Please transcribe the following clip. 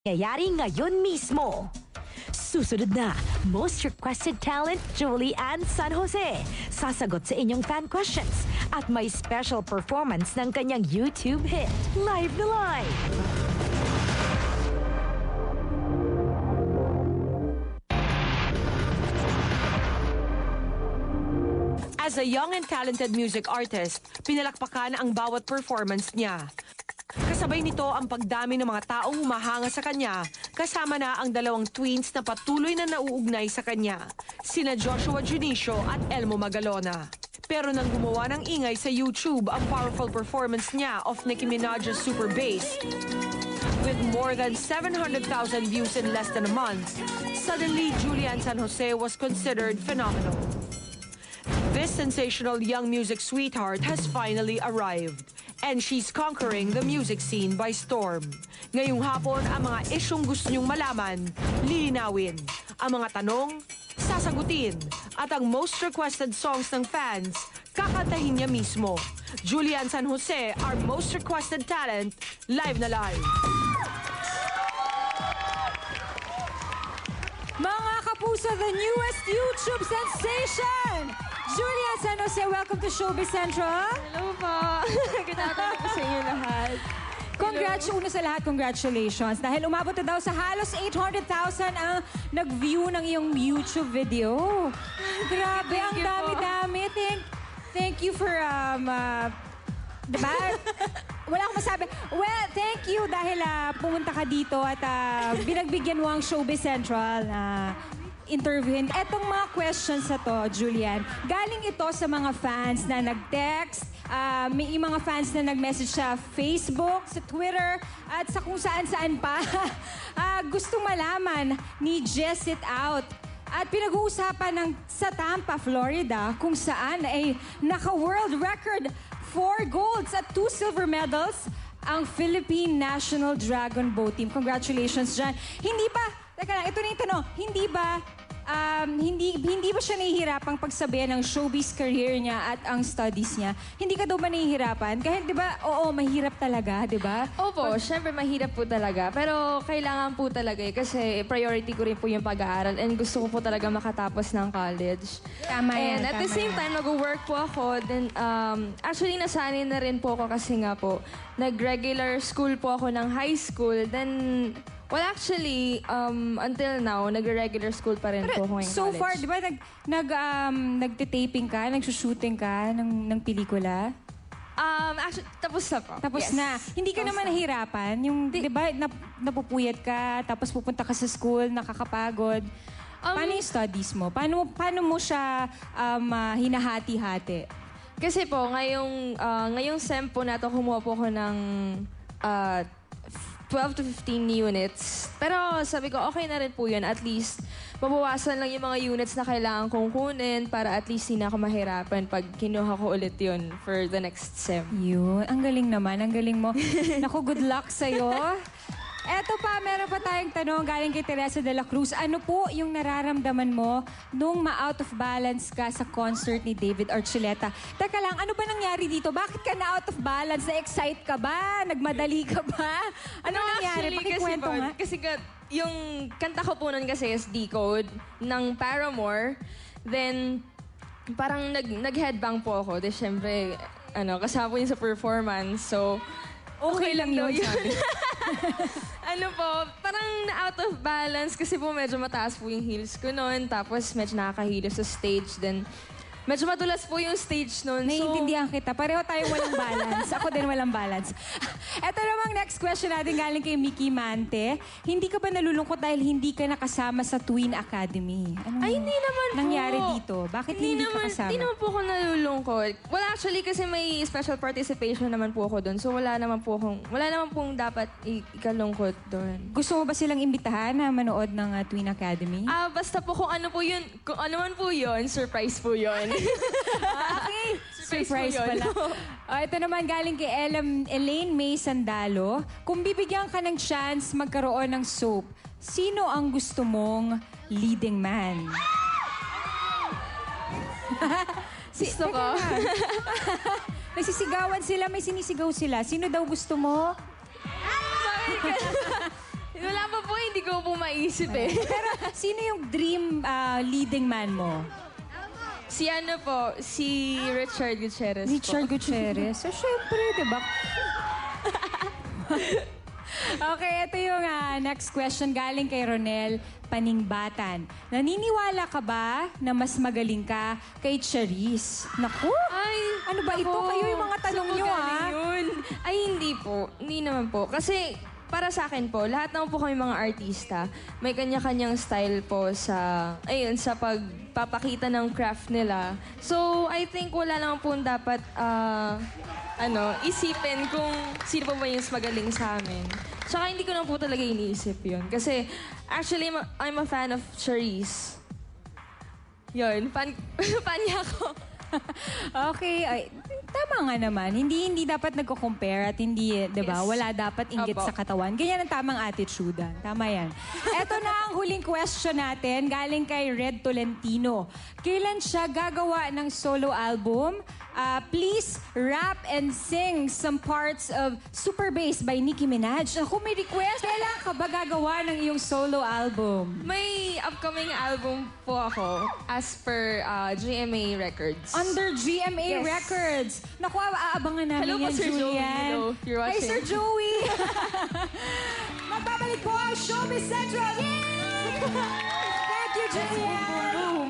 Nangyayari ngayon mismo. Susunod na, Most Requested Talent, Julie Ann San Jose. Sasagot sa inyong fan questions at may special performance ng kanyang YouTube hit, Live na Live. As a young and talented music artist, pinalakpakan ang bawat performance niya. Kasabay nito ang pagdami ng mga taong humahanga sa kanya, kasama na ang dalawang twins na patuloy na nauugnay sa kanya, sina Joshua Junicio at Elmo Magalona. Pero nang gumawa ng ingay sa YouTube ang powerful performance niya of Nicki Minaj's Super Bass, with more than 700,000 views in less than a month, suddenly Julie Ann San Jose was considered phenomenal. This sensational young music sweetheart has finally arrived, and she's conquering the music scene by storm. Ngayong hapon, ang mga isyong gusto niyong malaman, lilinawin. Ang mga tanong, sasagutin. At ang most requested songs ng fans, kakantahin niya mismo. Julie Ann San Jose, our most requested talent, live na live. Mga kapuso, the newest YouTube sensation! Julie Ann San Jose, welcome to Showbiz Central. Hello po. Good afternoon po sa inyo lahat. Una sa lahat, congratulations. Dahil umabot na daw sa halos 800,000 ang nag-view ng iyong YouTube video. Grabe, ang you po. dami-dami. Thank you for, diba? Wala akong masabi. Well, thank you dahil pumunta ka dito at binagbigyan mo ang Showbiz Central na interviewin. Etong mga questions na to, Julian, galing ito sa mga fans na nag-text, may mga fans na nag-message sa Facebook, sa Twitter, at sa kung saan-saan pa. Gusto malaman ni Jess It Out. At pinag-uusapan ng sa Tampa, Florida, kung saan ay naka-world record 4 golds at 2 silver medals ang Philippine National Dragon Boat Team. Congratulations dyan. Hindi ba, teka lang, ito na yung tanong, hindi ba siya nahihirapang pagsabihan ng showbiz career niya at ang studies niya? Hindi ka daw ba nahihirapan? Kahit di ba, oo, mahirap talaga, di ba? Opo, syempre mahirap po talaga. Pero kailangan po talaga kasi priority ko rin po yung pag-aaral and gusto ko po talaga makatapos ng college. Tama yan, And at the tama same yan. time, nag-work po ako. Then, actually, nasanay na rin po ako kasi nga po, nag-regular school po ako ng high school. Then, well, actually, until now, nag-regular school pa rin po ako ngayong So college. far, di ba, nagtitaping ka, nagsushooting ka ng pelikula? Actually, tapos na po. Tapos Yes. na. Hindi ka Tapos naman na. nahihirapan? Yung, di ba, napupuyat ka, tapos pupunta ka sa school, nakakapagod. Paano yung studies mo? Paano mo siya hinahati-hati? Kasi po, ngayong SEM po nato, kumuha po ako ng 12 to 15 units. Pero sabi ko, okay na rin po yun. At least, mabawasan lang yung mga units na kailangan kong kunin para at least hindi na ako mahirapan pag kinuha ko ulit yun for the next SEM. Yun. Ang galing naman. Ang galing mo. Naku, good luck sa'yo. Eto pa, meron pa tayong tanong galing kay Teresa de la Cruz. Ano po yung nararamdaman mo nung ma-out of balance ka sa concert ni David Archuleta? Teka lang, ano ba nangyari dito? Bakit ka na out of balance? Na-excite ka ba? Nagmadali ka ba? Ano nangyari? Pakikwento nga. Kasi yung kanta ko po nun kasi is Decode ng Paramore. Then, parang nag-headbang po ako. Then, syempre, kasama po yun sa performance. So, Okay lang yun, sabi. Parang out of balance kasi po medyo mataas po yung heels ko noon. Tapos medyo nakakahilo sa stage. Then, medyo madulas po yung stage noon. Naiintindihan kita. Pareho tayong walang balance. Ako din walang balance. Eto namang next question natin galing kay Mickey Mante. Hindi ka ba nalulungkot dahil hindi ka nakasama sa Twin Academy? Ano Ay, hindi naman po. nangyari dito? Bakit hindi ka kasama? Hindi naman po ako nalulungkot. Well, actually, kasi may special participation naman po ako doon. So, wala naman pong dapat ikalungkot doon. Gusto mo ba silang imbitahan na manood ng Twin Academy? Basta po kung ano man po yun, surprise po yun. Okay. Surprise po yun. pala. Ito naman galing kay Elaine May Sandalo. Kung bibigyan ka ng chance magkaroon ng soap, sino ang gusto mong leading man? Gusto ko. Nagsisigawan sila, may sinisigaw sila. Sino daw gusto mo? Wala pa ko po maisip eh. Pero sino yung dream leading man mo? Si ano po, si Richard Gutierrez po. Richard Gutierrez. So, syempre, di ba? Okay, ito yung next question galing kay Ronel Paningbatan. Naniniwala ka ba na mas magaling ka kay Charisse? Naku! Ay, Ano ba ito? Kayo yung mga tanong nyo, Yun. Ay, hindi po. Hindi naman po. Kasi, para sa akin po, lahat naman po kami mga artista, may kanya-kanyang style po sa pagpapakita ng craft nila. So, I think wala naman po dapat, isipin kung sino po ba yung mas magaling sa amin. Tsaka hindi ko na po talaga iniisip yun. Kasi, actually, I'm a fan of Charisse. Yun, fan niya ako. Okay, ay, tama nga naman. Hindi dapat nagko-compare at hindi, 'di ba? Yes. Wala dapat inggit Opo. sa katawan. Ganyan ang tamang attitude. Tama 'yan. Ito na ang huling question natin, galing kay Red Tolentino. Kailan siya gagawa ng solo album? Please rap and sing some parts of Super Bass by Nicki Minaj. Ako may request. Kailan ka ba gagawa ng iyong solo album? May upcoming album po ako as per GMA Records. Under GMA Yes. Records. Naku, aabangan namin Hello po, yan, Sir Joey. Julian. Hello, if you're Hi, watching. Sir Joey! Magbabalik po ang Showbiz Central! Yay! Thank you, Julian! Boom!